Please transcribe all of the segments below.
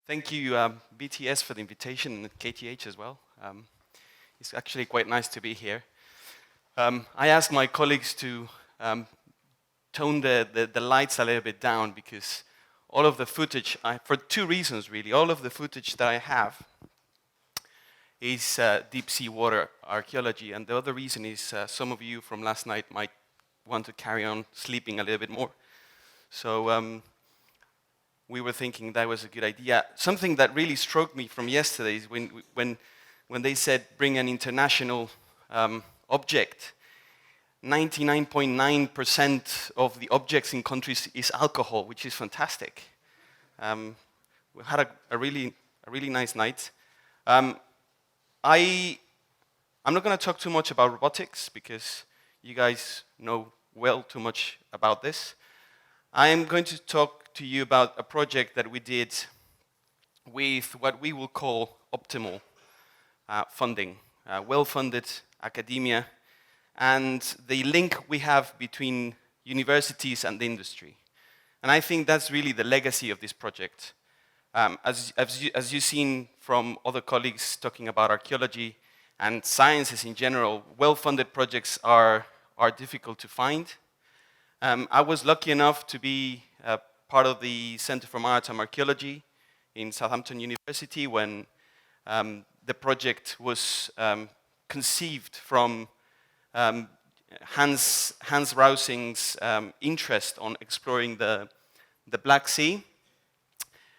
Thank you, BTS, for the invitation, and KTH as well. It's actually quite nice to be here. I asked my colleagues to tone the lights a little bit down because all of the footage, for two reasons really, all of the footage that I have is deep sea water archaeology, and the other reason is some of you from last night might want to carry on sleeping a little bit more. So we were thinking that was a good idea. Something that really struck me from yesterday is when they said bring an international object, 99.9% of the objects in countries is alcohol, which is fantastic. We had a really nice night. I'm not going to talk too much about robotics because you guys know well too much about this. I am going to talk to you about a project that we did with what we will call optimal funding, well-funded academia, and the link we have between universities and the industry. And I think that's really the legacy of this project. As you've seen from other colleagues talking about archaeology and sciences in general, well-funded projects are difficult to find. I was lucky enough to be part of the Center for Maritime Archaeology in Southampton University when the project was conceived from Hans Rausing's interest on exploring the Black Sea.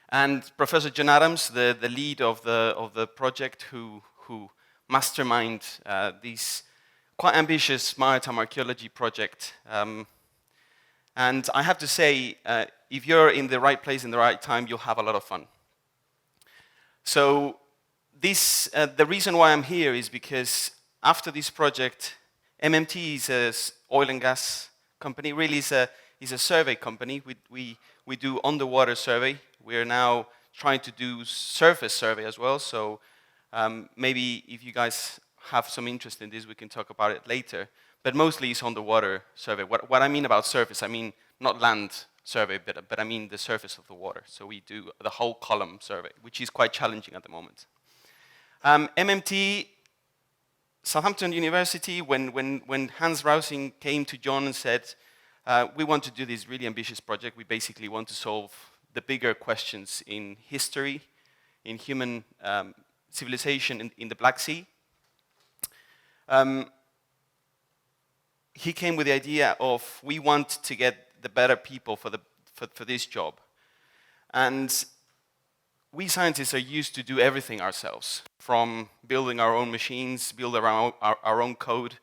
And Professor John Adams, the lead of the project who masterminded this quite ambitious maritime archaeology project. And I have to say, if you're in the right place in the right time, you'll have a lot of fun. So the reason why I'm here is because after this project, MMT is an oil and gas company, really is a survey company. We do underwater survey. We're now trying to do surface survey as well, so maybe if you guys have some interest in this, we can talk about it later. But mostly it's underwater survey. What I mean about surface, I mean not land survey, but I mean the surface of the water. So we do the whole column survey, which is quite challenging at the moment. MMT, Southampton University, when Hans Rausing came to John and said, we want to do this really ambitious project, we basically want to solve the bigger questions in history, in human civilization in the Black Sea. He came with the idea of, we want to get the better people for this job. And we scientists are used to do everything ourselves, from building our own machines, building our own code,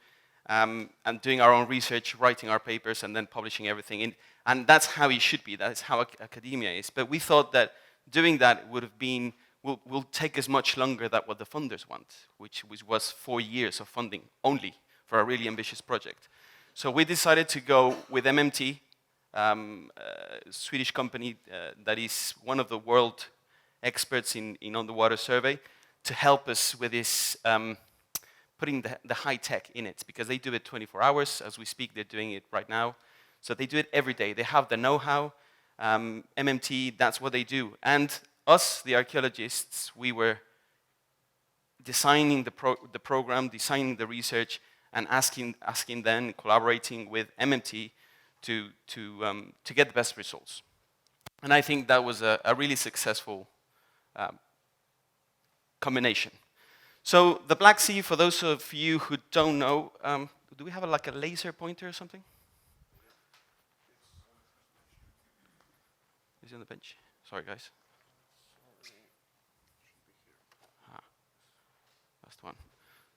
and doing our own research, writing our papers, and then publishing everything. And that's how it should be, that's how academia is. But we thought that doing that would have been, will take us much longer than what the funders want, which was 4 years of funding only for a really ambitious project. So we decided to go with MMT, a Swedish company that is one of the world experts in underwater survey, to help us with this, putting the high tech in it, because they do it 24 hours. As we speak, they're doing it right now. So they do it every day. They have the know-how. MMT, that's what they do. And us, the archaeologists, we were designing the program, designing the research, and asking them, collaborating with MMT to get the best results. And I think that was a really successful combination. So the Black Sea, for those of you who don't know, do we have a laser pointer or something? Is it on the bench? Sorry, guys. Last one.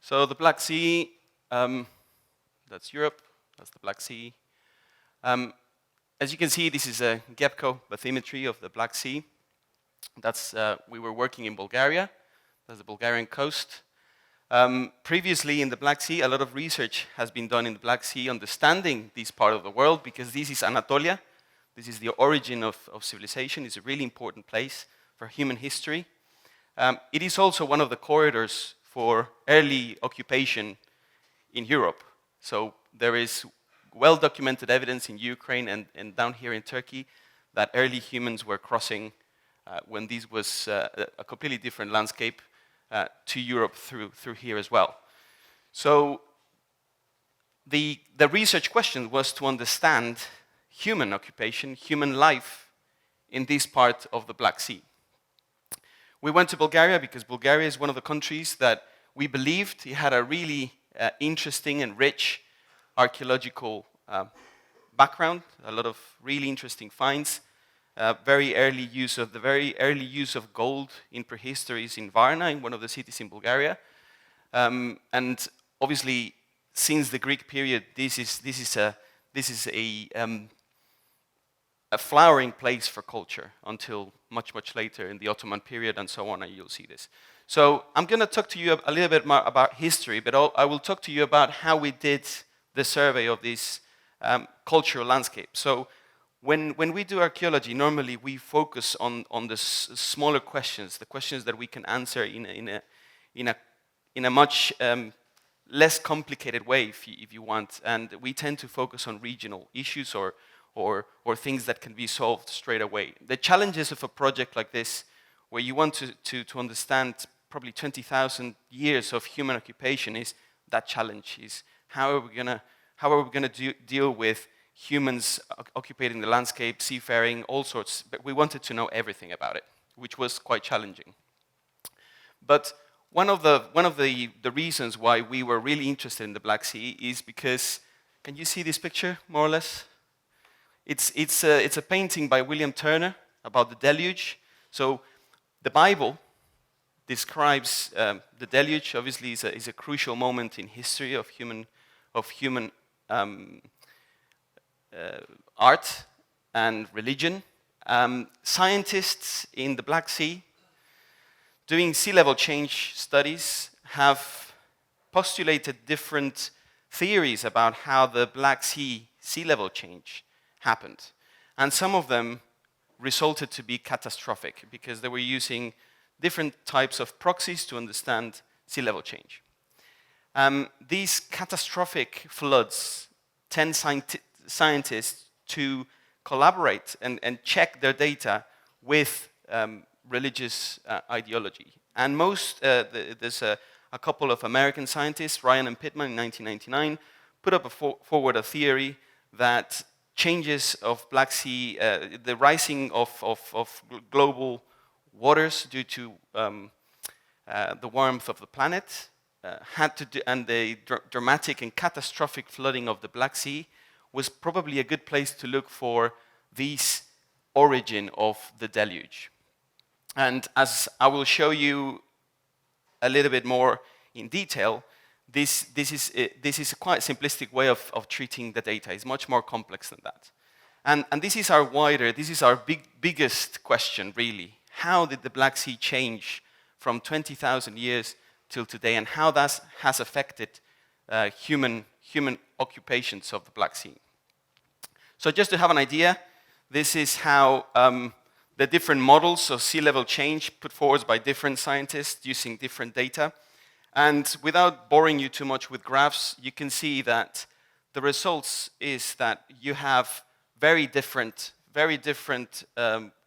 So the Black Sea, that's Europe, that's the Black Sea. As you can see, this is a GEPCO bathymetry of the Black Sea. That's, we were working in Bulgaria. That's the Bulgarian coast. Previously in the Black Sea, a lot of research has been done in the Black Sea, understanding this part of the world, because this is Anatolia. This is the origin of civilization. It's a really important place for human history. It is also one of the corridors for early occupation in Europe. So there is well-documented evidence in Ukraine and down here in Turkey that early humans were crossing when this was a completely different landscape to Europe through here as well. So the research question was to understand human occupation, human life in this part of the Black Sea. We went to Bulgaria because Bulgaria is one of the countries that we believed it had a really interesting and rich archaeological background, a lot of really interesting finds. Very early use of gold in prehistory is in Varna, in one of the cities in Bulgaria. And obviously, since the Greek period, this is a flowering place for culture until much, much later in the Ottoman period and so on, and you'll see this. So I'm going to talk to you a little bit more about history, but I will talk to you about how we did the survey of this cultural landscape. So when we do archaeology, normally we focus on the smaller questions, the questions that we can answer in a much less complicated way, if you want, and we tend to focus on regional issues or things that can be solved straight away. The challenges of a project like this, where you want to understand probably 20,000 years of human occupation, is that challenge is how are we gonna deal with humans occupying the landscape, seafaring, all sorts. But we wanted to know everything about it, which was quite challenging. But one of the reasons why we were really interested in the Black Sea is because, can you see this picture more or less? It's a painting by William Turner about the deluge. So the Bible describes the deluge. Obviously, is a crucial moment in history of human art and religion. Scientists in the Black Sea doing sea level change studies have postulated different theories about how the Black Sea level change happened. And some of them resulted to be catastrophic because they were using different types of proxies to understand sea level change. These catastrophic floods tend scientists to collaborate and check their data with religious ideology. And there's a couple of American scientists, Ryan and Pittman in 1999, put up forward a theory that changes of Black Sea, the rising of global waters due to the warmth of the planet, and the dramatic and catastrophic flooding of the Black Sea was probably a good place to look for this origin of the deluge. And as I will show you a little bit more in detail, this is a quite simplistic way of treating the data. It's much more complex than that. And this is our biggest question, really. How did the Black Sea change from 20,000 years till today, and how that has affected human occupations of the Black Sea? So just to have an idea, this is how the different models of sea level change put forward by different scientists using different data. And without boring you too much with graphs, you can see that the results is that you have very different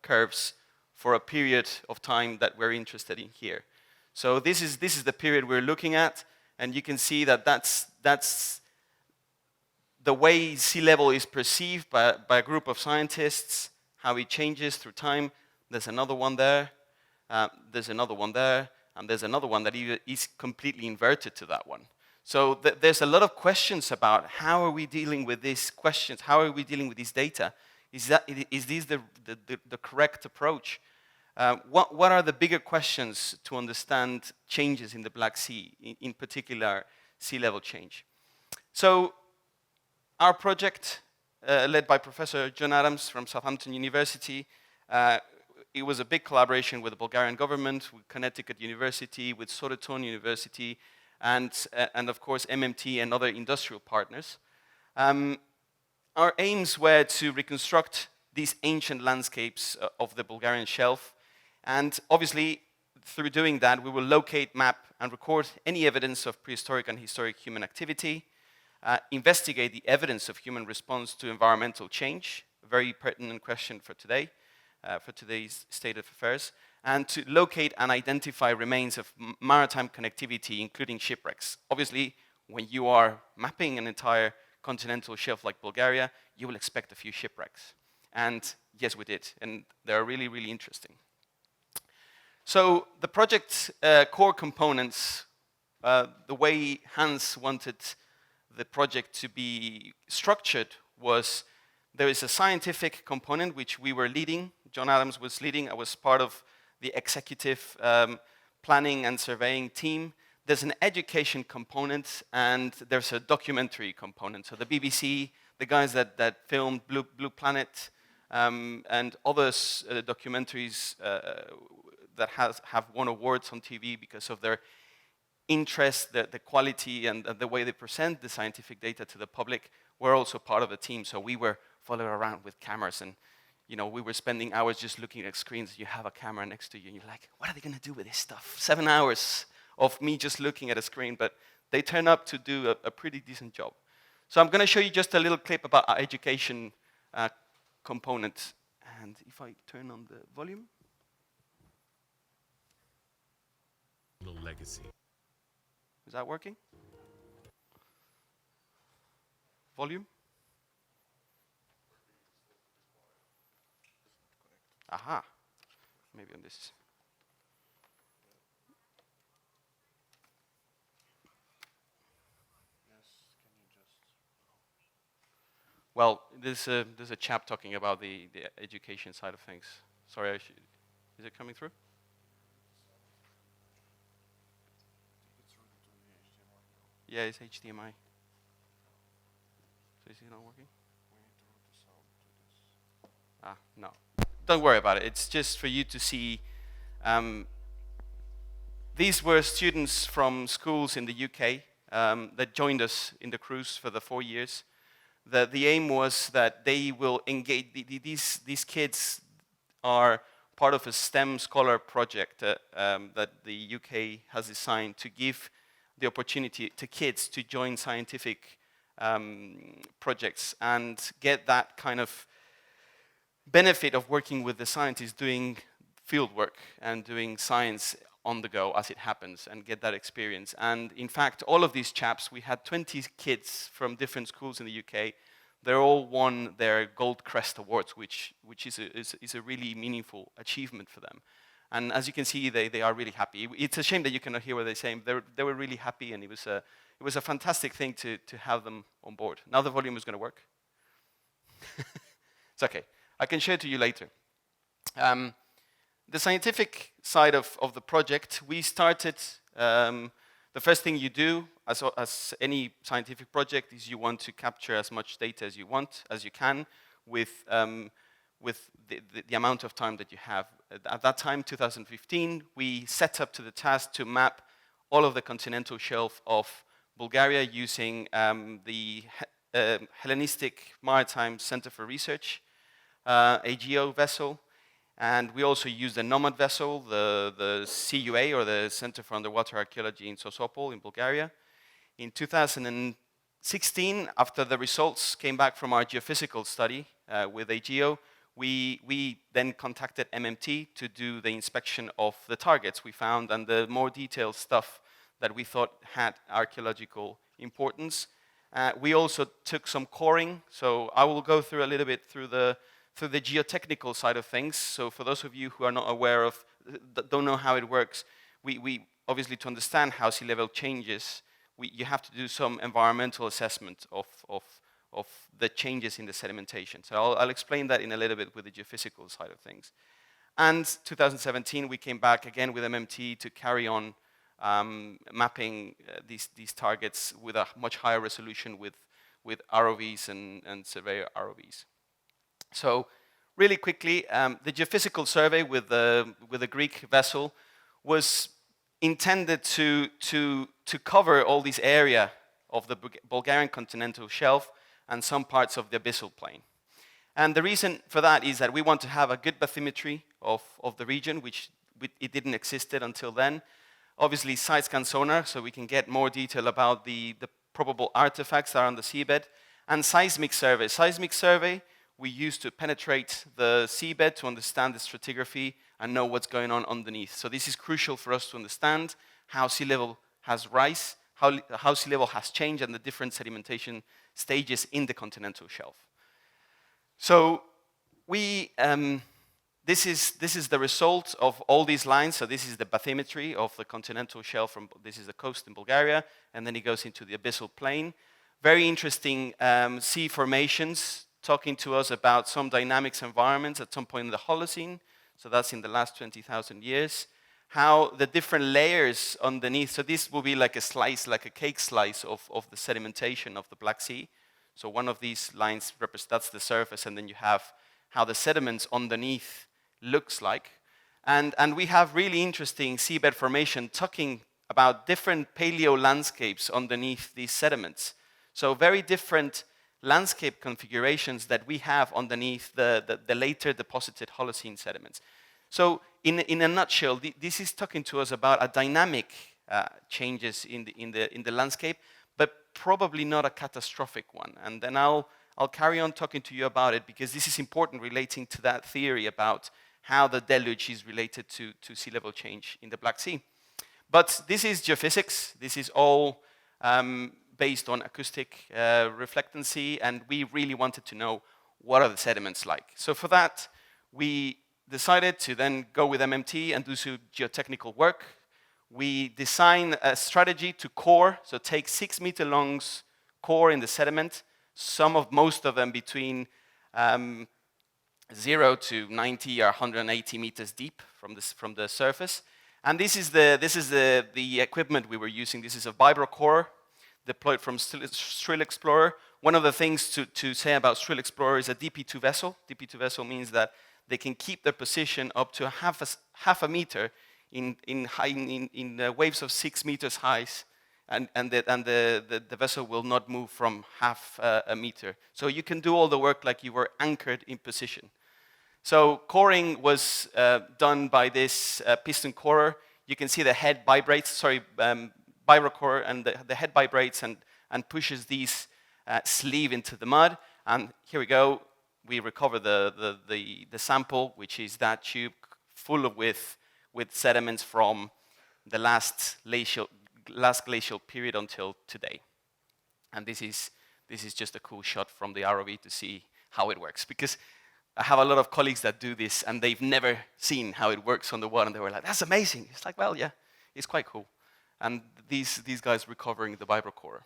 curves for a period of time that we're interested in here. So this is the period we're looking at, and you can see that that's the way sea level is perceived by a group of scientists, how it changes through time. There's another one there, there's another one there, and there's another one that is completely inverted to that one. So there's a lot of questions about how are we dealing with these questions, how are we dealing with this data? Is this the correct approach? What are the bigger questions to understand changes in the Black Sea, in particular sea level change? So our project, led by Professor John Adams from Southampton University, it was a big collaboration with the Bulgarian government, with Connecticut University, with Soroton University, and of course MMT and other industrial partners. Our aims were to reconstruct these ancient landscapes of the Bulgarian shelf, and obviously through doing that we will locate, map, and record any evidence of prehistoric and historic human activity, investigate the evidence of human response to environmental change, a very pertinent question for today, for today's state of affairs, and to locate and identify remains of maritime connectivity, including shipwrecks. Obviously, when you are mapping an entire continental shelf like Bulgaria, you will expect a few shipwrecks. And yes, we did, and they're really, really interesting. So the project's core components, the way Hans wanted the project to be structured was there is a scientific component which we were leading. John Adams was leading. I was part of the executive planning and surveying team. There's an education component and there's a documentary component. So the BBC, the guys that filmed Blue Planet and others documentaries that have won awards on TV because of their interest, the quality, and the way they present the scientific data to the public, were also part of the team. So we were following around with cameras, and we were spending hours just looking at screens. You have a camera next to you, and you're like, what are they going to do with this stuff? 7 hours of me just looking at a screen, but they turn up to do a pretty decent job. So I'm going to show you just a little clip about our education component. And if I turn on the volume. Legacy. Is that working? Volume? Aha. Maybe on this. Well, there's a chap talking about the education side of things. Sorry, is it coming through? Yeah, it's HDMI. So is it not working? No. Don't worry about it. It's just for you to see. These were students from schools in the UK that joined us in the cruise for the 4 years. The aim was that they will engage. These kids are part of a STEM scholar project that the UK has designed to give the opportunity to kids to join scientific projects and get that kind of benefit of working with the scientists doing field work and doing science on the go as it happens and get that experience. And in fact, all of these chaps, we had 20 kids from different schools in the UK. They all won their Gold Crest Awards, which is a really meaningful achievement for them. And as you can see, they are really happy. It's a shame that you cannot hear what they're saying. They were really happy, and it was a fantastic thing to have them on board. Now the volume is going to work. It's okay. I can share it to you later. The scientific side of the project, we started. The first thing you do, as any scientific project, is you want to capture as much data as you can, with the amount of time that you have. At that time, 2015, we set up to the task to map all of the continental shelf of Bulgaria using the Hellenistic Maritime Center for Research, a geo vessel, and we also used the Nomad vessel, the CUA, or the Center for Underwater Archaeology in Sosopol in Bulgaria. In 2016, after the results came back from our geophysical study with AGEO, we then contacted MMT to do the inspection of the targets we found and the more detailed stuff that we thought had archaeological importance. We also took some coring, so I will go through a little bit through the geotechnical side of things. So for those of you who are not aware of, don't know how it works, we obviously, to understand how sea level changes, you have to do some environmental assessment of the changes in the sedimentation. So I'll explain that in a little bit with the geophysical side of things. And 2017, we came back again with MMT to carry on mapping these targets with a much higher resolution with ROVs and surveyor ROVs. So really quickly, the geophysical survey with the Greek vessel was intended to cover all this area of the Bulgarian continental shelf and some parts of the abyssal plain. And the reason for that is that we want to have a good bathymetry of the region, which it didn't exist until then. Obviously, side-scan sonar, so we can get more detail about the probable artifacts that are on the seabed. And seismic survey. Seismic survey, we use to penetrate the seabed to understand the stratigraphy and know what's going on underneath. So this is crucial for us to understand how sea level has rise, how sea level has changed, and the different sedimentation stages in the continental shelf. So this is the result of all these lines. So this is the bathymetry of the continental shelf. This is the coast in Bulgaria, and then it goes into the abyssal plain. Very interesting sea formations, talking to us about some dynamics environments at some point in the Holocene. So that's in the last 20,000 years. How the different layers underneath, so this will be like a slice, like a cake slice of the sedimentation of the Black Sea. So one of these lines represents the surface, and then you have how the sediments underneath looks like. And we have really interesting seabed formation talking about different paleo landscapes underneath these sediments. So very different landscape configurations that we have underneath the later deposited Holocene sediments. So in a nutshell, this is talking to us about a dynamic changes in the landscape, but probably not a catastrophic one. And then I'll carry on talking to you about it, because this is important relating to that theory about how the deluge is related to sea level change in the Black Sea. But this is geophysics. This is all based on acoustic reflectancy, and we really wanted to know what are the sediments like. So for that, we decided to then go with MMT and do some geotechnical work. We designed a strategy to core, so take 6 meter long core in the sediment, most of them between 0 to 90 or 180 meters deep from the surface. And this is the equipment we were using. This is a vibrocore deployed from Strill Explorer. One of the things to say about Strill Explorer is a DP2 vessel. DP2 vessel means that they can keep their position up to half a meter in waves of 6 meters high, and the vessel will not move from half a meter. So you can do all the work like you were anchored in position. So coring was done by this piston corer. You can see the head vibrates, vibrocore, and the head vibrates and pushes these sleeve into the mud. And here we go. We recover the sample, which is that tube full with sediments from the last glacial period until today. And this is just a cool shot from the ROV to see how it works, because I have a lot of colleagues that do this and they've never seen how it works on the water, and they were like, "That's amazing." It's like, well, yeah, it's quite cool. And these guys recovering the vibrocore.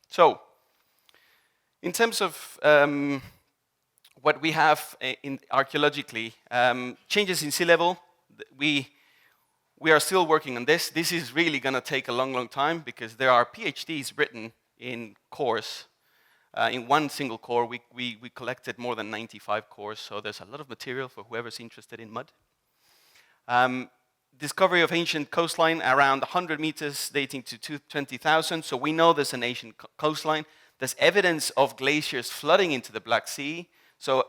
So, in terms of what we have archaeologically, changes in sea level, we are still working on this. This is really going to take a long, long time, because there are PhDs written in cores. In one single core, we collected more than 95 cores, so there's a lot of material for whoever's interested in mud. Discovery of ancient coastline around 100 meters dating to 20,000, so we know there's an ancient coastline. There's evidence of glaciers flooding into the Black Sea,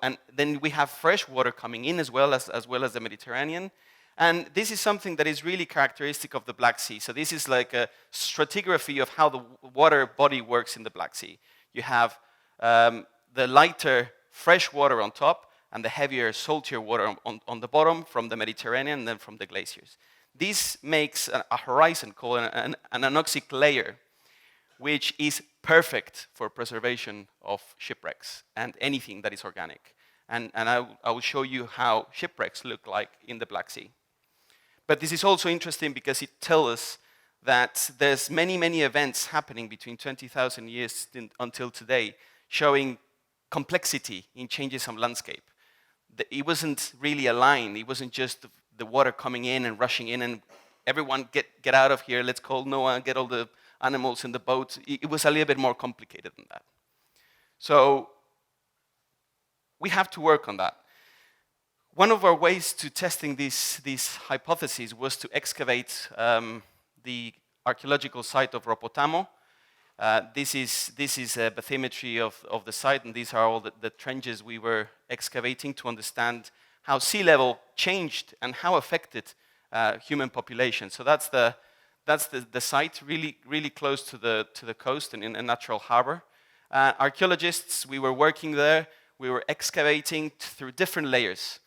and then we have fresh water coming in as well as the Mediterranean. And this is something that is really characteristic of the Black Sea. So this is like a stratigraphy of how the water body works in the Black Sea. You have the lighter fresh water on top, and the heavier, saltier water on the bottom from the Mediterranean and then from the glaciers. This makes a horizon called an anoxic layer, which is perfect for preservation of shipwrecks and anything that is organic. And I will show you how shipwrecks look like in the Black Sea. But this is also interesting because it tells us that there's many, many events happening between 20,000 years until today, showing complexity in changes of landscape. It wasn't really a line. It wasn't just the water coming in and rushing in and everyone get out of here, let's call Noah and get all the animals in the boat. It was a little bit more complicated than that. So we have to work on that. One of our ways to testing these hypotheses was to excavate the archaeological site of Ropotamo. This is a bathymetry of the site, and these are all the trenches we were excavating to understand how sea level changed and how affected human population. So that's the site, really close to the coast and in a natural harbor. Archaeologists, we were working there. we were excavating through different layers.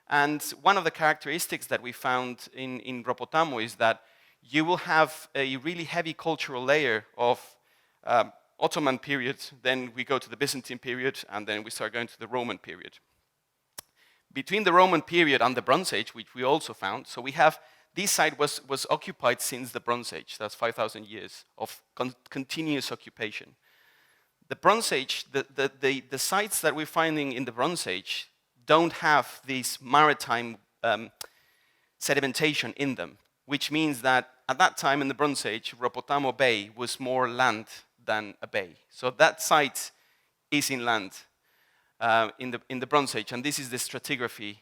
And one of the characteristics that we found in Ropotamo is that you will have a really heavy cultural layer of Ottoman period, then we go to the Byzantine period, and then we start going to the Roman period. Between the Roman period and the Bronze Age, which we also found, so we have, this site was occupied since the Bronze Age. That's 5,000 years of continuous occupation. The Bronze Age, the sites that we're finding in the Bronze Age don't have this maritime sedimentation in them, which means that at that time in the Bronze Age, Ropotamo Bay was more land than a bay. So that site is inland in the Bronze Age, and this is the stratigraphy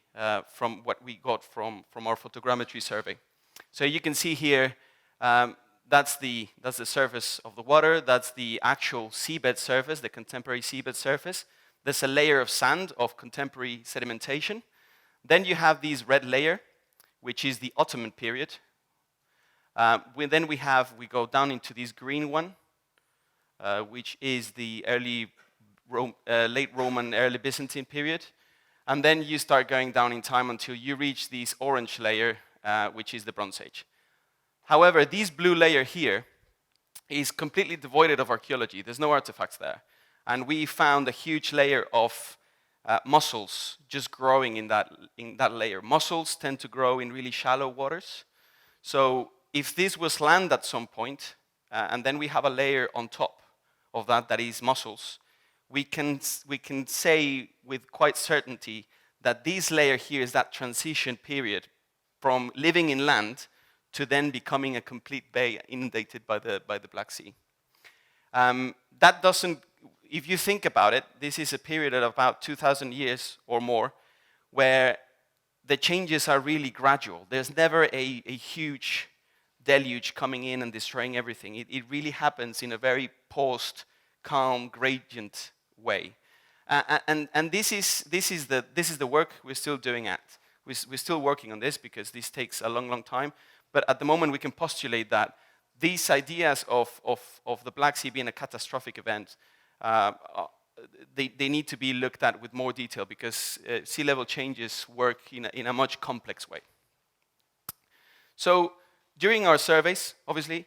from what we got from our photogrammetry survey. So you can see here, that's the surface of the water, that's the actual seabed surface, the contemporary seabed surface. There's a layer of sand of contemporary sedimentation. Then you have this red layer, which is the Ottoman period. We go down into this green one, which is the late Roman, early Byzantine period. And then you start going down in time until you reach this orange layer, which is the Bronze Age. However, this blue layer here is completely devoid of archaeology. There's no artifacts there. And we found a huge layer of mussels just growing in that layer. Mussels tend to grow in really shallow waters. So if this was land at some point, and then we have a layer on top of that is mussels, we can say with quite certainty that this layer here is that transition period from living in land to then becoming a complete bay inundated by the Black Sea. That doesn't, if you think about it, this is a period of about 2,000 years or more where the changes are really gradual. There's never a huge deluge coming in and destroying everything. It really happens in a very paused, calm, gradient way. And this is the work we're still doing at. We're still working on this because this takes a long, long time. But at the moment, we can postulate that these ideas of the Black Sea being a catastrophic event, they need to be looked at with more detail because sea level changes work in a much complex way. So during our surveys, obviously,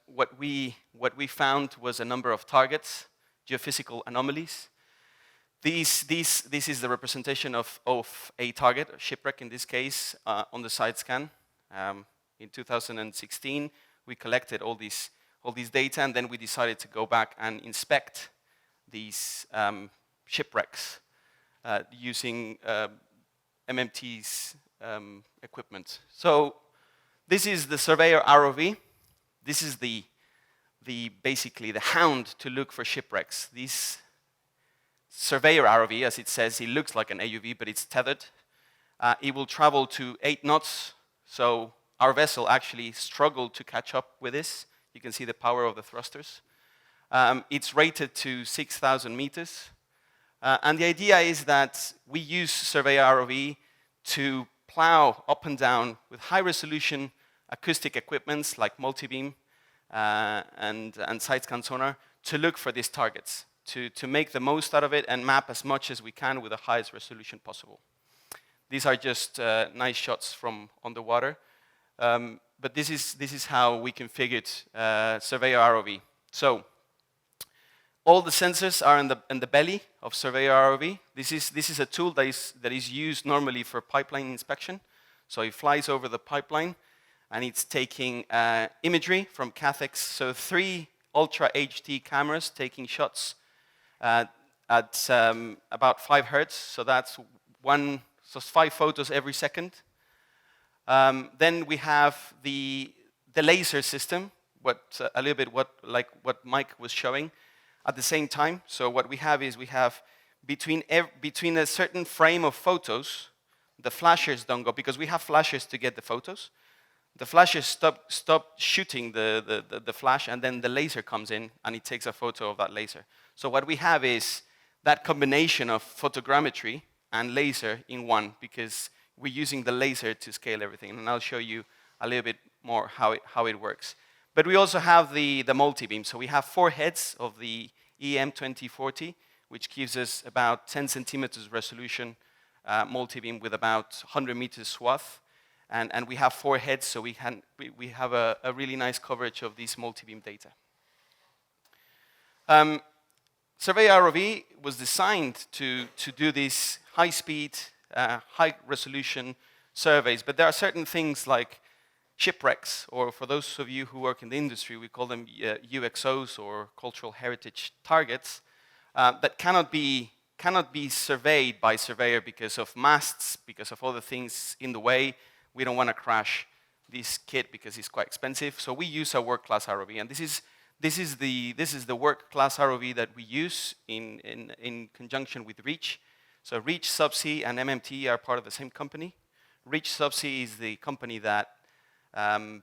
what we found was a number of targets, geophysical anomalies. This is the representation of a target, a shipwreck in this case, on the side scan. In 2016, we collected all these data, and then we decided to go back and inspect these shipwrecks using MMT's equipment. So this is the Surveyor ROV. This is basically the hound to look for shipwrecks. This Surveyor ROV, as it says, it looks like an AUV, but it's tethered. It will travel to 8 knots, so our vessel actually struggled to catch up with this. You can see the power of the thrusters. It's rated to 6,000 meters. And the idea is that we use Surveyor ROV to plow up and down with high-resolution acoustic equipments like multibeam and side-scan sonar to look for these targets, to make the most out of it and map as much as we can with the highest resolution possible. These are just nice shots from underwater. But this is how we configured Surveyor ROV. So all the sensors are in the belly of Surveyor ROV. This is a tool that is used normally for pipeline inspection. So it flies over the pipeline, and it's taking imagery from cathexes. So 3 Ultra HD cameras taking shots at about 5 hertz. So that's 5 photos every second. Then we have the laser system, a little bit like what Mike was showing at the same time. So what we have is between a certain frame of photos, the flashers don't go, because we have flashers to get the photos. The flashers stop shooting the flash, and then the laser comes in, and it takes a photo of that laser. So what we have is that combination of photogrammetry and laser in one, because we're using the laser to scale everything, and I'll show you a little bit more how it works. But we also have the multi-beam. So we have 4 heads of the EM2040, which gives us about 10 centimeters resolution multi-beam with about 100 meters swath. And we have 4 heads, so we have a really nice coverage of this multi-beam data. Survey ROV was designed to do these high-speed, high-resolution surveys, but there are certain things like shipwrecks, or for those of you who work in the industry, we call them UXOs, or cultural heritage targets, that cannot be surveyed by surveyor because of masts, because of other things in the way. We don't want to crash this kit because it's quite expensive, so we use a work-class ROV, and this is the work-class ROV that we use in conjunction with Reach. So Reach Subsea and MMT are part of the same company. Reach Subsea is the company that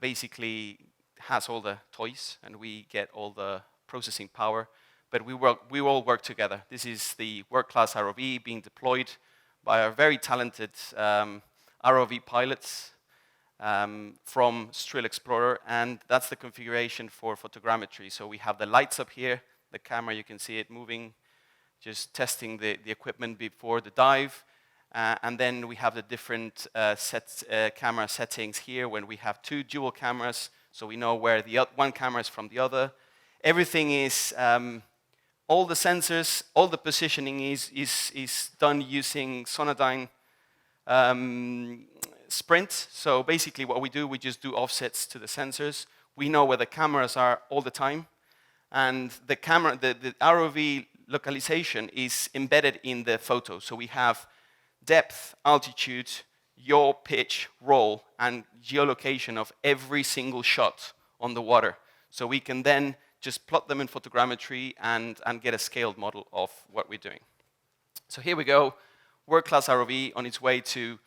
basically has all the toys, and we get all the processing power. But we all work together. This is the work-class ROV being deployed by our very talented ROV pilots from Strill Explorer, and that's the configuration for photogrammetry. So we have the lights up here, the camera, you can see it moving, just testing the equipment before the dive. And then we have the different camera settings here when we have 2 dual cameras, so we know where the one camera is from the other. Everything is, all the sensors, all the positioning is done using Sonodyne Sprint. So basically what we do, we just do offsets to the sensors. We know where the cameras are all the time, and the ROV localization is embedded in the photo. So we have depth, altitude, yaw, pitch, roll, and geolocation of every single shot on the water. So we can then just plot them in photogrammetry and get a scaled model of what we're doing. So here we go, world-class ROV on its way to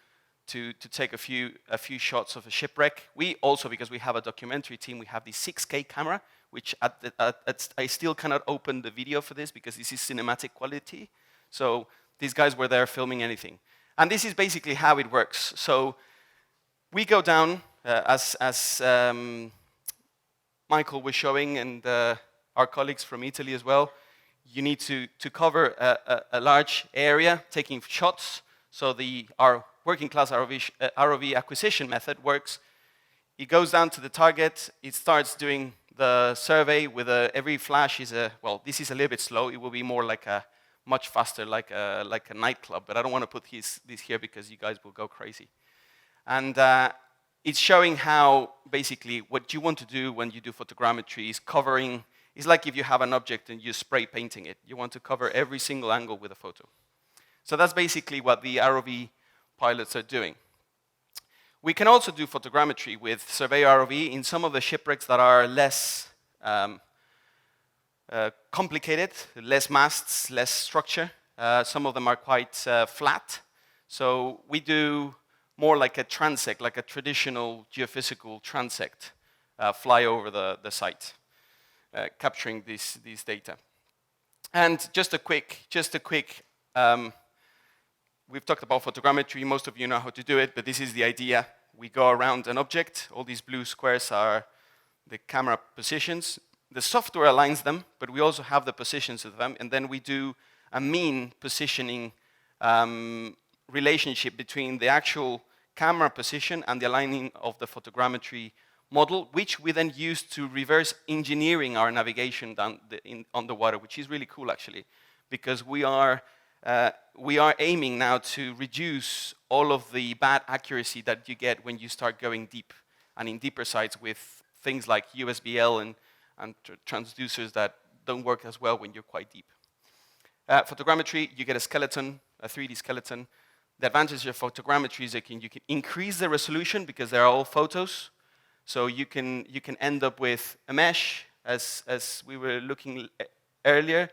take a few shots of a shipwreck. We also, because we have a documentary team, we have the 6K camera, which I still cannot open the video for this because this is cinematic quality. So these guys were there filming anything. And this is basically how it works. So we go down, as Michael was showing, and our colleagues from Italy as well. You need to cover a large area, taking shots. So our working class ROV acquisition method works. It goes down to the target. It starts doing the survey with every flash is this is a little bit slow. It will be more like much faster, like a nightclub. But I don't want to put this here because you guys will go crazy. And it's showing how basically what you want to do when you do photogrammetry is covering. It's like if you have an object and you're spray painting it. You want to cover every single angle with a photo. So that's basically what the ROV pilots are doing. We can also do photogrammetry with Survey ROV in some of the shipwrecks that are less complicated, less masts, less structure. Some of them are quite flat. So we do more like a transect, like a traditional geophysical transect, fly over the site, capturing these data. And just a quick, we've talked about photogrammetry. Most of you know how to do it, but this is the idea. We go around an object. All these blue squares are the camera positions. The software aligns them, but we also have the positions of them, and then we do a mean positioning relationship between the actual camera position and the aligning of the photogrammetry model, which we then use to reverse engineering our navigation on the water, which is really cool actually, because we are aiming now to reduce all of the bad accuracy that you get when you start going deep and in deeper sites with things like USBL and transducers that don't work as well when you're quite deep. Photogrammetry, you get a skeleton, a 3D skeleton. The advantage of photogrammetry is you can increase the resolution because they're all photos. So you can end up with a mesh, as we were looking earlier,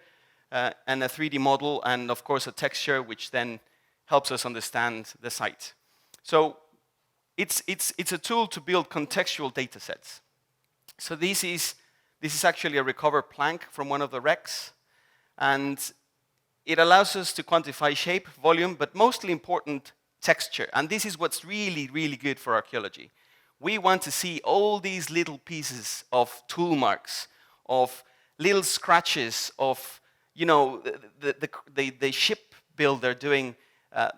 and a 3D model, and of course a texture, which then helps us understand the site. So it's a tool to build contextual data sets. So this is actually a recovered plank from one of the wrecks, and it allows us to quantify shape, volume, but mostly important, texture. And this is what's really, really good for archaeology. We want to see all these little pieces of tool marks, of little scratches, of you know, the shipbuilder doing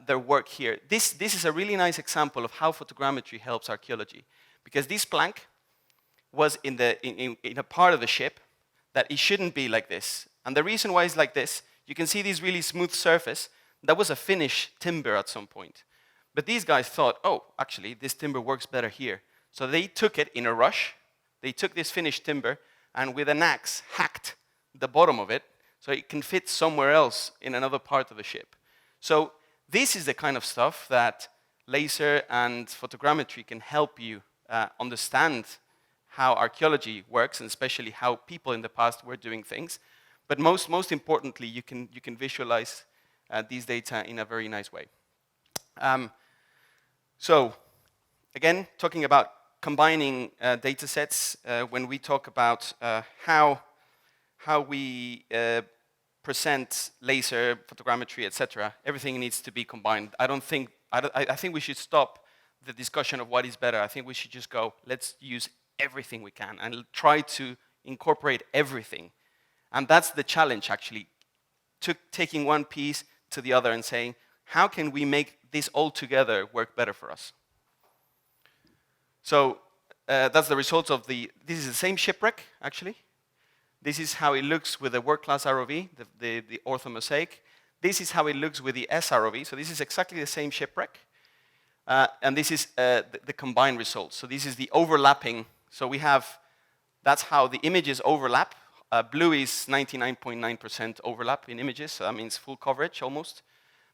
their work here. This is a really nice example of how photogrammetry helps archaeology, because this plank was in a part of the ship that it shouldn't be like this. And the reason why it's like this, you can see this really smooth surface. That was a finished timber at some point. But these guys thought, oh, actually, this timber works better here. So they took it in a rush. They took this finished timber and with an axe hacked the bottom of it so it can fit somewhere else in another part of the ship. So this is the kind of stuff that laser and photogrammetry can help you understand how archaeology works, and especially how people in the past were doing things. But most importantly, you can visualize these data in a very nice way. So, again, talking about combining data sets, when we talk about how we present laser, photogrammetry, etc., everything needs to be combined. I think we should stop the discussion of what is better. I think we should just go, let's use everything we can and try to incorporate everything. And that's the challenge, actually, taking one piece to the other and saying, how can we make this all together work better for us? So that's the results of this is the same shipwreck, actually. This is how it looks with the world-class ROV, the orthomosaic. This is how it looks with the SROV. So this is exactly the same shipwreck. And this is the combined results. So this is the overlapping. So that's how the images overlap. Blue is 99.9% overlap in images, so that means full coverage almost.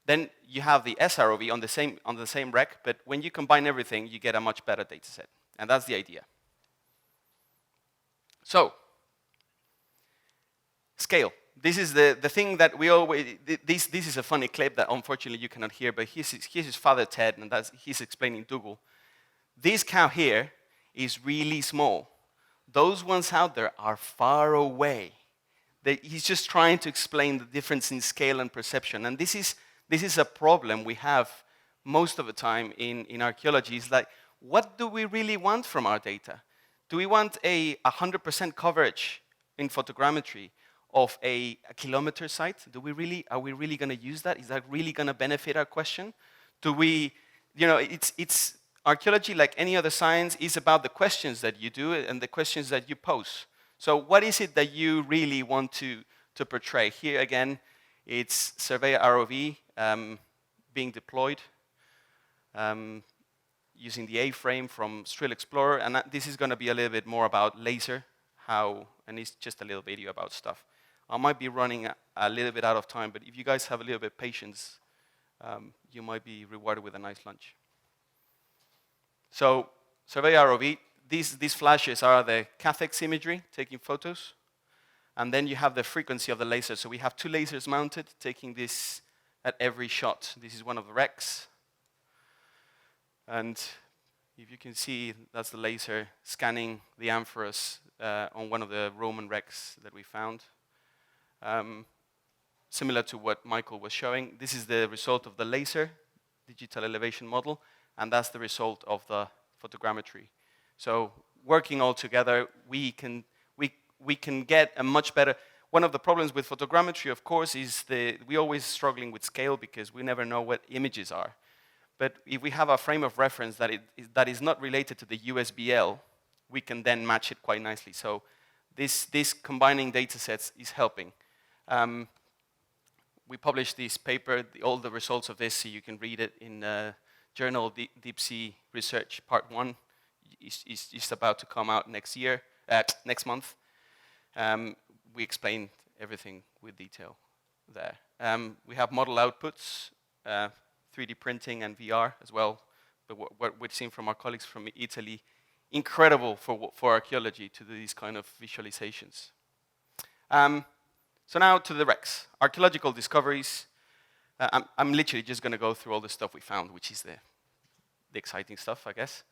Then you have the SROV on the same wreck, but when you combine everything, you get a much better data set. And that's the idea. So, scale. This is the thing that we always, this is a funny clip that unfortunately you cannot hear, but here's his father Ted, and he's explaining Dougal. This cow here is really small. Those ones out there are far away. He's just trying to explain the difference in scale and perception. And this is a problem we have most of the time in archaeology. It's like, what do we really want from our data? Do we want a 100% coverage in photogrammetry of a kilometer site? Are we really going to use that? Is that really going to benefit our question? It's archaeology, like any other science, is about the questions that you do and the questions that you pose. So what is it that you really want to portray? Here again, it's Surveyor ROV being deployed using the A-frame from Strill Explorer, and this is going to be a little bit more about laser, and it's just a little video about stuff. I might be running a little bit out of time, but if you guys have a little bit of patience, you might be rewarded with a nice lunch. So, Surveyor ROV, these flashes are the cathexis imagery, taking photos. And then you have the frequency of the laser. So we have two lasers mounted, taking this at every shot. This is one of the wrecks. And if you can see, that's the laser scanning the amphoras on one of the Roman wrecks that we found. Similar to what Michael was showing, this is the result of the laser digital elevation model. And that's the result of the photogrammetry. So working all together, we can get a much better. One of the problems with photogrammetry, of course, is we're always struggling with scale because we never know what images are. But if we have a frame of reference that is not related to the USBL, we can then match it quite nicely. So this combining data sets is helping. We published this paper, all the results of this, so you can read it in Journal Deep Sea Research Part 1 is about to come out next month. We explained everything with detail there. We have model outputs, 3D printing and VR as well. But what we've seen from our colleagues from Italy, incredible for archaeology to do these kind of visualizations. So now to the wrecks. Archaeological discoveries. I'm literally just going to go through all the stuff we found, which is the exciting stuff, I guess.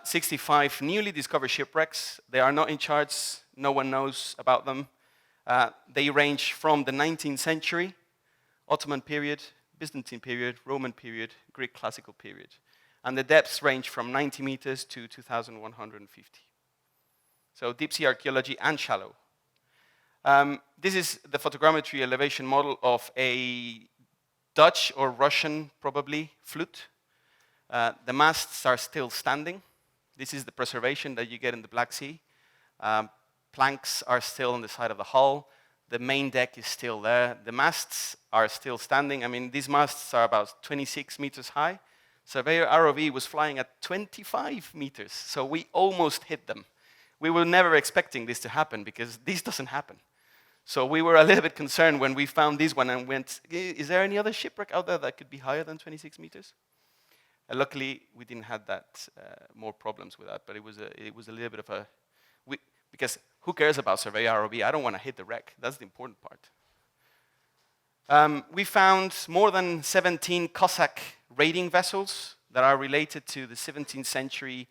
65 newly discovered shipwrecks. They are not in charts. No one knows about them. They range from the 19th century, Ottoman period, Byzantine period, Roman period, Greek classical period. And the depths range from 90 meters to 2,150. So deep sea archaeology and shallow. This is the photogrammetry elevation model of a Dutch or Russian, probably, flute. The masts are still standing. This is the preservation that you get in the Black Sea. Planks are still on the side of the hull. The main deck is still there. The masts are still standing. I mean, these masts are about 26 meters high. Surveyor ROV was flying at 25 meters, so we almost hit them. We were never expecting this to happen because this doesn't happen. So we were a little bit concerned when we found this one and went, is there any other shipwreck out there that could be higher than 26 meters? Luckily, we didn't have that more problems with that, but it was a little bit of a, because who cares about Surveyor ROV? I don't want to hit the wreck. That's the important part. We found more than 17 Cossack raiding vessels that are related to the 17th century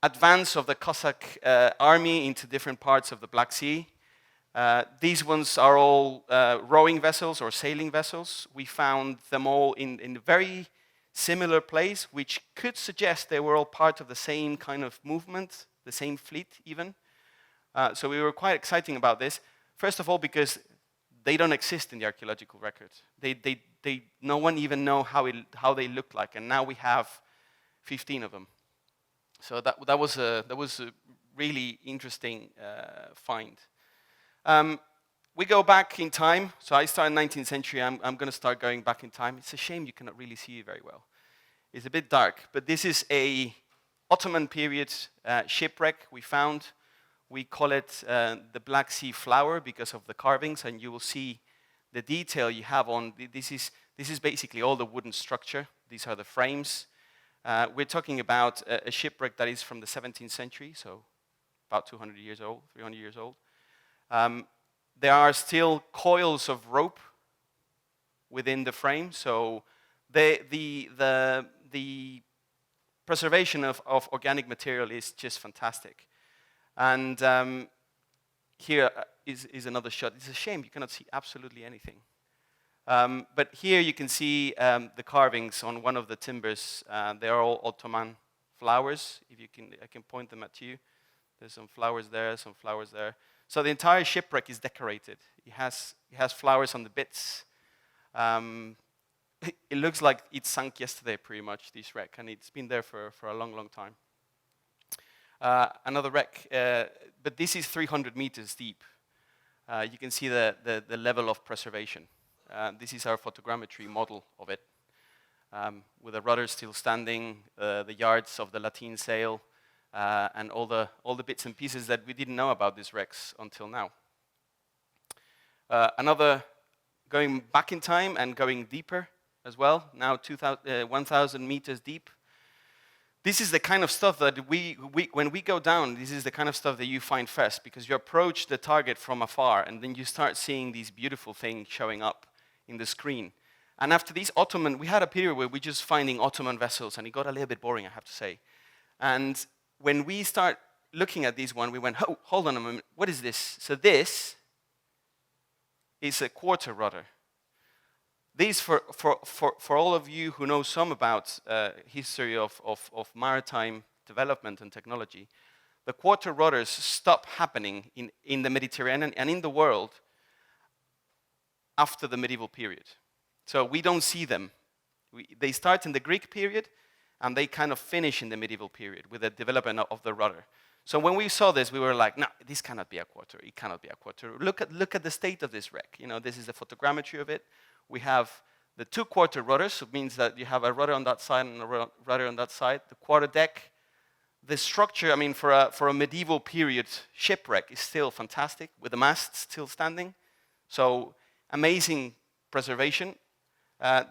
advance of the Cossack army into different parts of the Black Sea. These ones are all rowing vessels or sailing vessels. We found them all in a very similar place, which could suggest they were all part of the same kind of movement, the same fleet even. So we were quite excited about this. First of all, because they don't exist in the archaeological records. No one even know how they look like, and now we have 15 of them. So that was a really interesting find. We go back in time. So I started in the 19th century. I'm going to start going back in time. It's a shame you cannot really see it very well. It's a bit dark, but this is a Ottoman period shipwreck we found. We call it the Black Sea Flower because of the carvings, and you will see the detail you have on. This is basically all the wooden structure. These are the frames. We're talking about a shipwreck that is from the 17th century, so about 200 years old, 300 years old. There are still coils of rope within the frame, so the preservation of organic material is just fantastic. And here is another shot. It's a shame you cannot see absolutely anything. But here you can see the carvings on one of the timbers. They are all Ottoman flowers. If you can, I can point them at you. There's some flowers there, some flowers there. So the entire shipwreck is decorated. It has flowers on the bits. It looks like it sunk yesterday, pretty much, this wreck, and it's been there for a long, long time. Another wreck, but this is 300 meters deep. You can see the level of preservation. This is our photogrammetry model of it, with the rudder still standing, the yards of the lateen sail, and all the bits and pieces that we didn't know about these wrecks until now. Another, going back in time and going deeper as well, now 1,000 meters deep. This is the kind of stuff that when we go down, this is the kind of stuff that you find first, because you approach the target from afar, and then you start seeing these beautiful things showing up in the screen. And after these Ottoman, we had a period where we're just finding Ottoman vessels, and it got a little bit boring, I have to say. And when we start looking at this one, we went, oh, hold on a moment, what is this? So this is a quarter rudder. These, for all of you who know some about history of maritime development and technology, the quarter rudders stop happening in the Mediterranean and in the world after the medieval period. So we don't see them. They start in the Greek period, and they kind of finish in the medieval period with the development of the rudder. So when we saw this, we were like, no, this cannot be a quarter. It cannot be a quarter. Look at the state of this wreck. You know, this is the photogrammetry of it. We have the 2 quarter rudders, so it means that you have a rudder on that side and a rudder on that side. The quarter deck, the structure, I mean, for a medieval period shipwreck is still fantastic, with the masts still standing. So amazing preservation.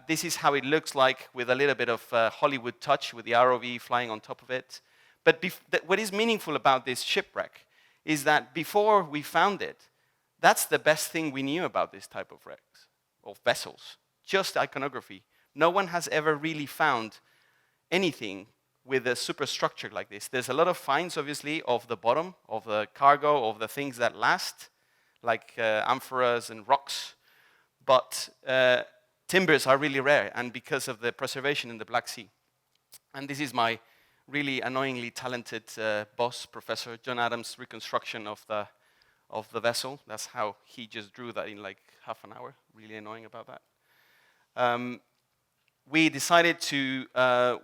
This is how it looks like with a little bit of Hollywood touch with the ROV flying on top of it. But what is meaningful about this shipwreck is that before we found it, that's the best thing we knew about this type of wrecks, of vessels, just iconography. No one has ever really found anything with a superstructure like this. There's a lot of finds, obviously, of the bottom, of the cargo, of the things that last, like amphoras and rocks. But timbers are really rare, and because of the preservation in the Black Sea. And this is my really annoyingly talented boss, Professor John Adams' reconstruction of the vessel. That's how he just drew that in like half an hour. Really annoying about that. We decided to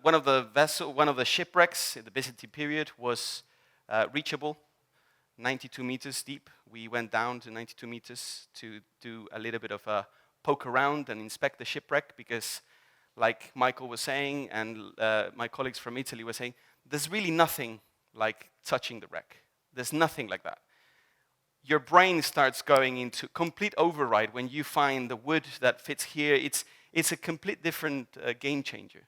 one of the shipwrecks in the Byzantine period was reachable, 92 meters deep. We went down to 92 meters to do a little bit of a poke around and inspect the shipwreck because, like Michael was saying and my colleagues from Italy were saying, there's really nothing like touching the wreck. There's nothing like that. Your brain starts going into complete override when you find the wood that fits here. It's a complete different game changer.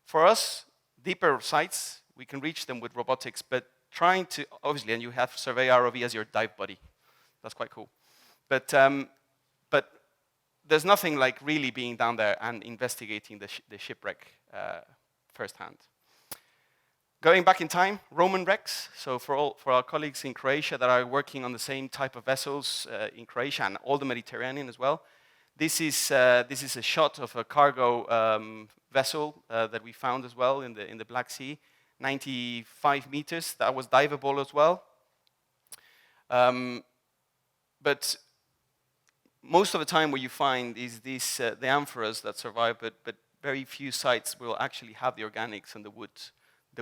For us, deeper sites, we can reach them with robotics, but trying to, obviously, and you have Survey ROV as your dive buddy. That's quite cool. But there's nothing like really being down there and investigating the shipwreck firsthand. Going back in time, Roman wrecks. So for our colleagues in Croatia that are working on the same type of vessels in Croatia and all the Mediterranean as well, this is a shot of a cargo vessel that we found as well in the Black Sea, 95 meters. That was diveable as well. But most of the time what you find is these the amphoras that survive, but very few sites will actually have the organics and the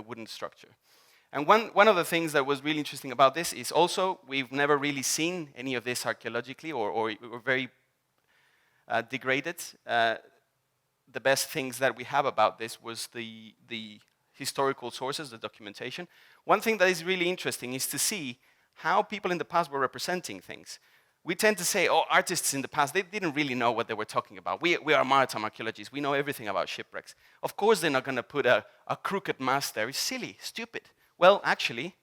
wooden structure. And one of the things that was really interesting about this is also we've never really seen any of this archaeologically or very degraded. The best things that we have about this was the historical sources, the documentation. One thing that is really interesting is to see how people in the past were representing things. We tend to say, oh, artists in the past, they didn't really know what they were talking about. We are maritime archaeologists. We know everything about shipwrecks. Of course, they're not going to put a crooked mast there. It's silly, stupid. Well, actually,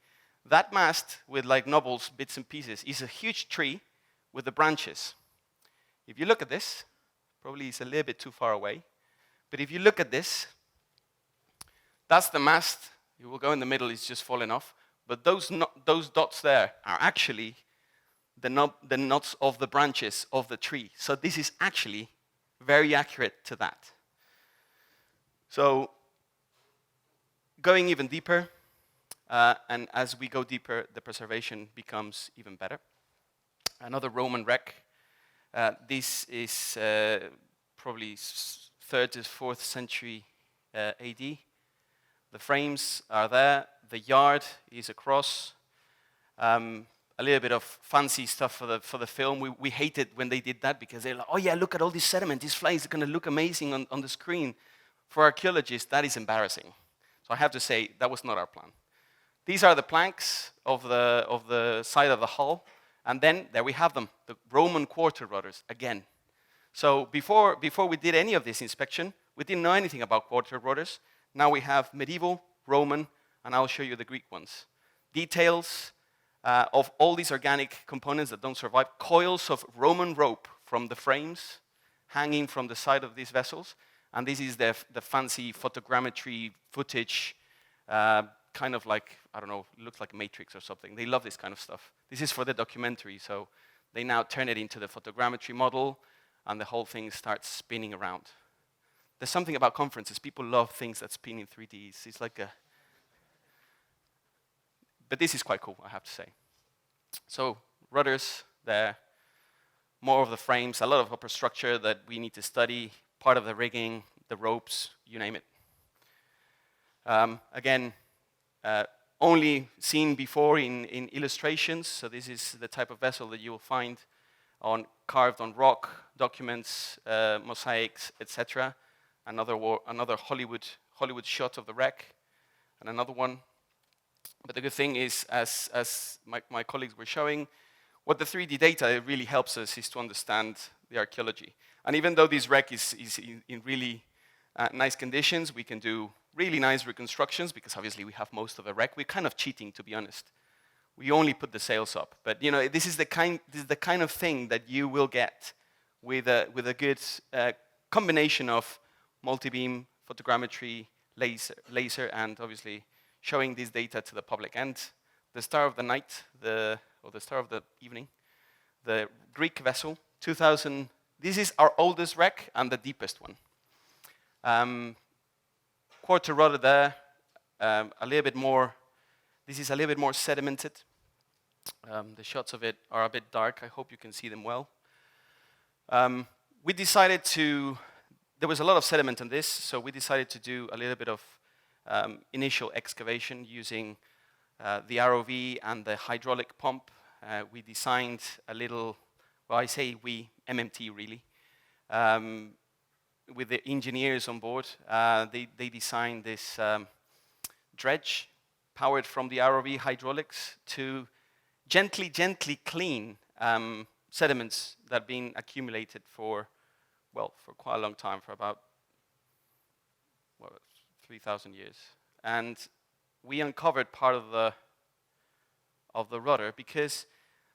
that mast with like knobbles, bits and pieces, is a huge tree with the branches. If you look at this, probably it's a little bit too far away, but if you look at this, that's the mast. It will go in the middle, it's just fallen off. But those dots there are actually the knots of the branches of the tree. So this is actually very accurate to that. So going even deeper, and as we go deeper, the preservation becomes even better. Another Roman wreck. This is probably 3rd to 4th century AD. The frames are there. The yard is across. A little bit of fancy stuff for the film. We hated when they did that because they're like, oh yeah, look at all this sediment. This fly is going to look amazing on the screen. For archaeologists, that is embarrassing. So I have to say, that was not our plan. These are the planks of the side of the hull. And then there we have them, the Roman quarter rudders again. So before we did any of this inspection, we didn't know anything about quarter rudders. Now we have medieval, Roman, and I'll show you the Greek ones. Details of all these organic components that don't survive, coils of Roman rope from the frames hanging from the side of these vessels. And this is the fancy photogrammetry footage, kind of like, I don't know, it looks like Matrix or something. They love this kind of stuff. This is for the documentary, so they now turn it into the photogrammetry model, and the whole thing starts spinning around. There's something about conferences. People love things that spin in 3D. It's like a... But this is quite cool, I have to say. So rudders there, more of the frames, a lot of upper structure that we need to study, part of the rigging, the ropes, you name it. Again, only seen before in illustrations. So this is the type of vessel that you will find carved on rock, documents, mosaics, etc. Another Hollywood shot of the wreck, and another one. But the good thing is, as my colleagues were showing, what the 3D data really helps us is to understand the archaeology. And even though this wreck is in really nice conditions, we can do really nice reconstructions, because obviously we have most of the wreck. We're kind of cheating, to be honest. We only put the sails up. But you know, this is the kind of thing that you will get with a good combination of multi-beam, photogrammetry, laser, and obviously showing this data to the public. And the star of the night, or the star of the evening, the Greek vessel, 2000. This is our oldest wreck and the deepest one. Quarter rudder there, a little bit more, this is a little bit more sedimented. The shots of it are a bit dark. I hope you can see them well. We decided to, there was a lot of sediment on this, so we decided to do a little bit of initial excavation using the ROV and the hydraulic pump. We designed a little, well, I say we, MMT really, with the engineers on board. They designed this dredge powered from the ROV hydraulics to gently clean sediments that have been accumulated for quite a long time, for about 3,000 years. And we uncovered part of the rudder, because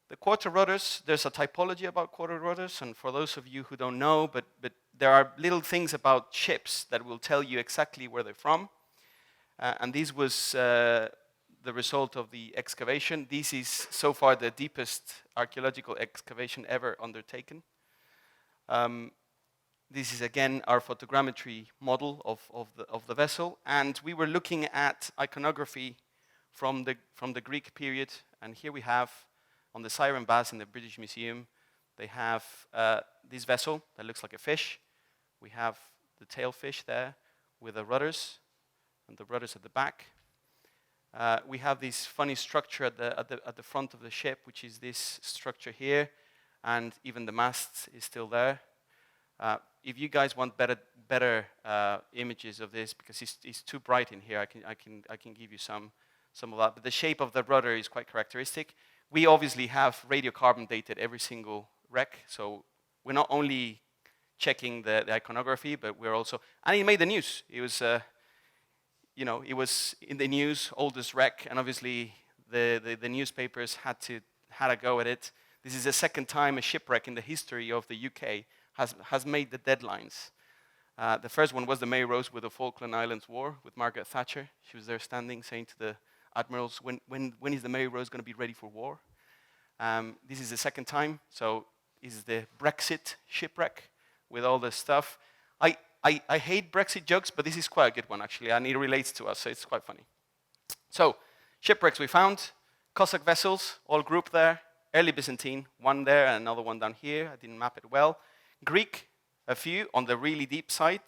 the quarter rudders, there's a typology about quarter rudders, and for those of you who don't know, but there are little things about ships that will tell you exactly where they're from. And this was the result of the excavation. This is so far the deepest archaeological excavation ever undertaken. This is again our photogrammetry model of the vessel, and we were looking at iconography from the Greek period. And here we have on the Siren Baths in the British Museum, they have this vessel that looks like a fish. We have the tail fish there with the rudders, and the rudders at the back. We have this funny structure at the front of the ship, which is this structure here, and even the mast is still there. If you guys want better images of this, because it's too bright in here, I can give you some of that. But the shape of the rudder is quite characteristic. We obviously have radiocarbon dated every single wreck, so we're not only checking the iconography, but we're also, and it made the news. It was. It was in the news, oldest wreck, and obviously the newspapers had to go at it. This is the second time a shipwreck in the history of the UK has made the deadlines. The first one was the Mary Rose with the Falkland Islands War with Margaret Thatcher. She was there standing, saying to the admirals, when is the Mary Rose going to be ready for war? This is the second time, so this is the Brexit shipwreck with all the stuff. I hate Brexit jokes, but this is quite a good one, actually, and it relates to us, so it's quite funny. So, shipwrecks we found, Cossack vessels, all grouped there, early Byzantine, one there and another one down here. I didn't map it well. Greek, a few on the really deep side.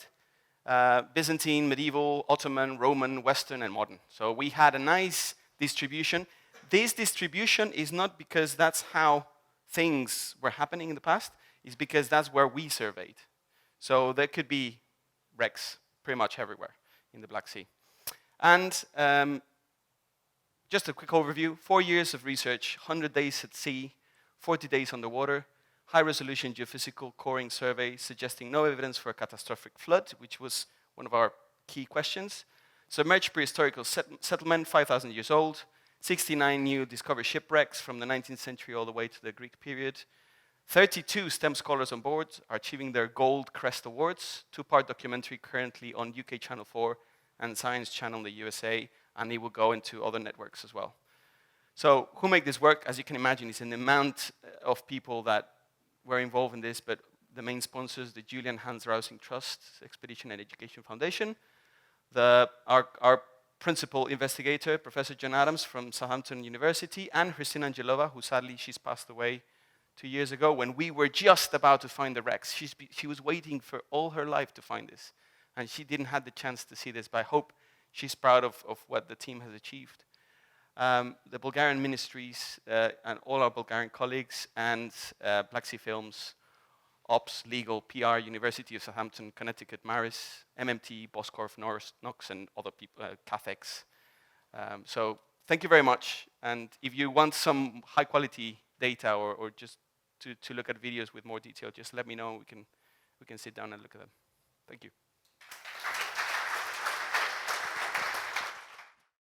Byzantine, medieval, Ottoman, Roman, Western, and modern. So we had a nice distribution. This distribution is not because that's how things were happening in the past, it's because that's where we surveyed. So there could be wrecks pretty much everywhere in the Black Sea. And just a quick overview, 4 years of research, 100 days at sea, 40 days underwater, high-resolution geophysical coring survey suggesting no evidence for a catastrophic flood, which was one of our key questions. Submerged prehistorical settlement, 5,000 years old, 69 new discovered shipwrecks from the 19th century all the way to the Greek period. 32 STEM scholars on board are achieving their Gold Crest Awards, 2-part documentary currently on UK Channel 4 and Science Channel in the USA, and it will go into other networks as well. So who make this work? As you can imagine, it's an amount of people that were involved in this, but the main sponsors, the Julian Hans Rousing Trust, Expedition and Education Foundation, our principal investigator, Professor John Adams from Southampton University, and Christina Angelova, who sadly she's passed away 2 years ago when we were just about to find the wrecks. She was waiting for all her life to find this, and she didn't have the chance to see this, but I hope she's proud of what the team has achieved. The Bulgarian ministries and all our Bulgarian colleagues, and Black Sea Films, Ops, Legal, PR, University of Southampton, Connecticut, Maris, MMT, Boscorf, Knox, and other people, CATHEX. So thank you very much, and if you want some high-quality data or just to look at videos with more detail, just let me know. We can sit down and look at them. Thank you.